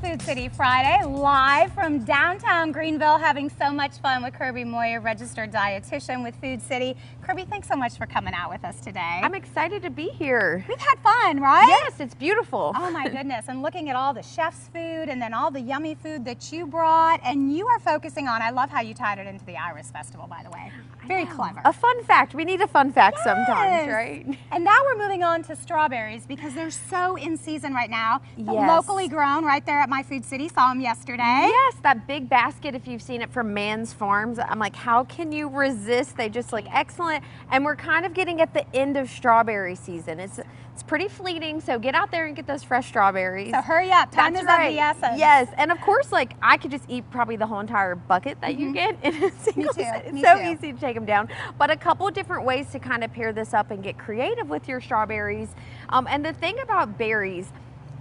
Food City Friday, live from downtown Greenville, having so much fun with Kirby Moir, registered dietitian with Food City. Kirby, thanks so much for coming out with us today. I'm excited to be here. We've had fun, right? Yes, it's beautiful. Oh my goodness, and looking at all the chef's food and then all the yummy food that you brought, and you are focusing on, I love how you tied it into the Iris Festival, by the way. Very clever. A fun fact. We need a fun fact sometimes, right? And now we're moving on to strawberries because they're so in season right now. Yes. Locally grown right there at my Food City. Saw them yesterday. Yes, that big basket, if you've seen it from Man's Farms. I'm like, how can you resist? They just look excellent. And we're kind of getting at the end of strawberry season. It's pretty fleeting, so get out there and get those fresh strawberries. So hurry up. Time is of the essence. Yes, and of course, like, I could just eat probably the whole entire bucket that you get in a single set. It's so easy to take them down. But a couple different ways to kind of pair this up and get creative with your strawberries. And the thing about berries,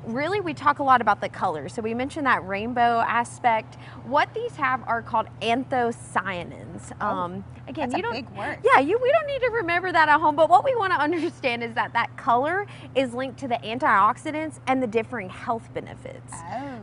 really, we talk a lot about the color. So we mentioned that rainbow aspect. What these have are called anthocyanins. Again, that's a big word. Yeah, we don't need to remember that at home, but what we want to understand is that that color is linked to the antioxidants and the differing health benefits.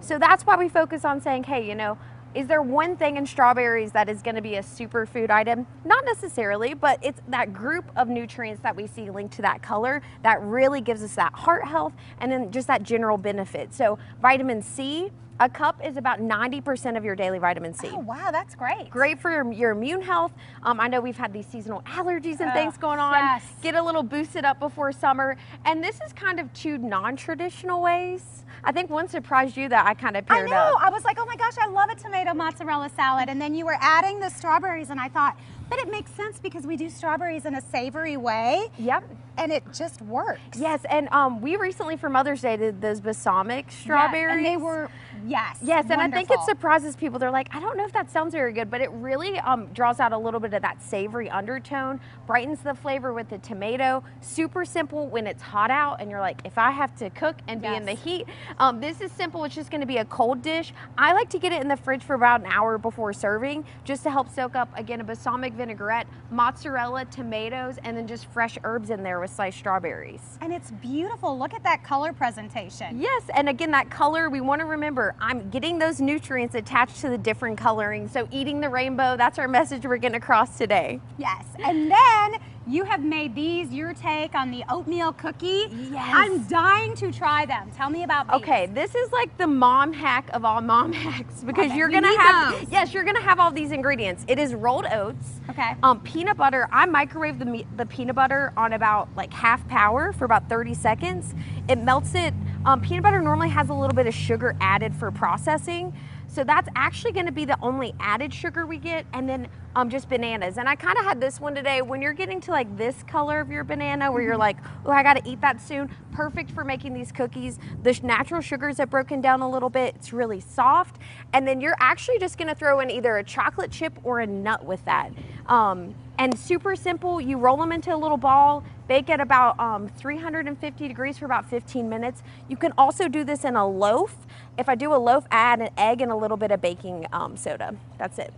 So that's why we focus on saying, hey, you know, is there one thing in strawberries that is going to be a superfood item? Not necessarily, but it's that group of nutrients that we see linked to that color that really gives us that heart health and then just that general benefit. So vitamin C, a cup is about 90% of your daily vitamin C. Oh, wow, that's great. Great for your immune health. I know we've had these seasonal allergies and things going on. Yes. Get a little boosted up before summer. And this is kind of two non-traditional ways. I think one surprised you that I kind of paired up. I know. I was like, oh my gosh, I love a tomato mozzarella salad. And then you were adding the strawberries, and I thought, but it makes sense because we do strawberries in a savory way. Yep. And it just works. Yes, and we recently for Mother's Day did those balsamic strawberries. Yes, and they were, yes, and wonderful. I think it surprises people. They're like, I don't know if that sounds very good, but it really draws out a little bit of that savory undertone, brightens the flavor with the tomato. Super simple when it's hot out and you're like, if I have to cook and be in the heat, this is simple. It's just gonna be a cold dish. I like to get it in the fridge for about an hour before serving, just to help soak up, again, a balsamic vinaigrette, mozzarella, tomatoes, and then just fresh herbs in there with sliced strawberries. And it's beautiful. Look at that color presentation. Yes, and again, that color, we want to remember, I'm getting those nutrients attached to the different coloring. So eating the rainbow, that's our message we're getting across today. Yes, and then you have made these, your take on the oatmeal cookie. Yes. I'm dying to try them. Tell me about these. Okay, this is like the mom hack of all mom hacks because you're gonna have you're gonna have all these ingredients. It is rolled oats. Okay. Peanut butter. I microwave the peanut butter on about like half power for about 30 seconds. It melts it. Peanut butter normally has a little bit of sugar added for processing. So that's actually going to be the only added sugar we get, and then just bananas. And I kind of had this one today. When you're getting to like this color of your banana where you're like, oh, I got to eat that soon, perfect for making these cookies. The natural sugars have broken down a little bit. It's really soft. And then you're actually just going to throw in either a chocolate chip or a nut with that. And super simple. You roll them into a little ball, bake at about 350 degrees for about 15 minutes. You can also do this in a loaf. If I do a loaf, I add an egg and a little bit of baking soda. That's it.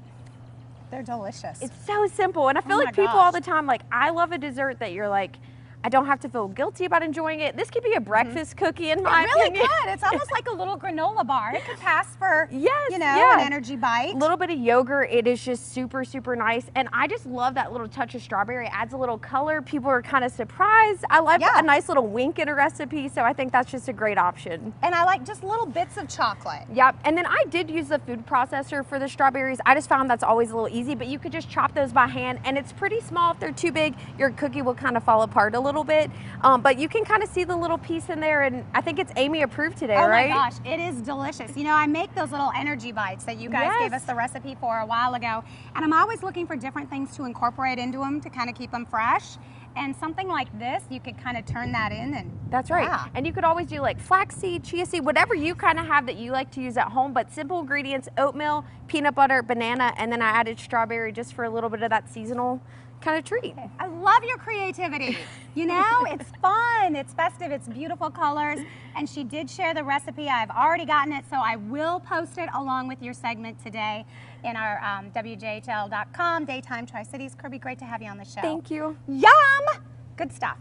They're delicious. It's so simple. And I feel like people all the time, like, I love a dessert that you're like, I don't have to feel guilty about enjoying it. This could be a breakfast cookie in my opinion. It really could. It's almost like a little granola bar. It could pass for, you know, an energy bite. A little bit of yogurt. It is just super, super nice. And I just love that little touch of strawberry. It adds a little color. People are kind of surprised. I like a nice little wink in a recipe, so I think that's just a great option. And I like just little bits of chocolate. Yep. And then I did use the food processor for the strawberries. I just found that's always a little easy, but you could just chop those by hand, and it's pretty small. If they're too big, your cookie will kind of fall apart a little bit. But you can kind of see the little piece in there, and I think it's Amy approved today, right? Oh my gosh, it is delicious. You know, I make those little energy bites that you guys gave us the recipe for a while ago, and I'm always looking for different things to incorporate into them to kind of keep them fresh. And something like this, you could kind of turn that in and... That's right. Yeah. And you could always do like flaxseed, chia seed, whatever you kind of have that you like to use at home, but simple ingredients, oatmeal, peanut butter, banana, and then I added strawberry just for a little bit of that seasonal kind of treat. I love your creativity. You know, it's fun, it's festive, it's beautiful colors, and she did share the recipe. I've already gotten it, so I will post it along with your segment today in our WJHL.com Daytime Tri-Cities. Kirby, great to have you on the show. Thank you. Yum! Good stuff.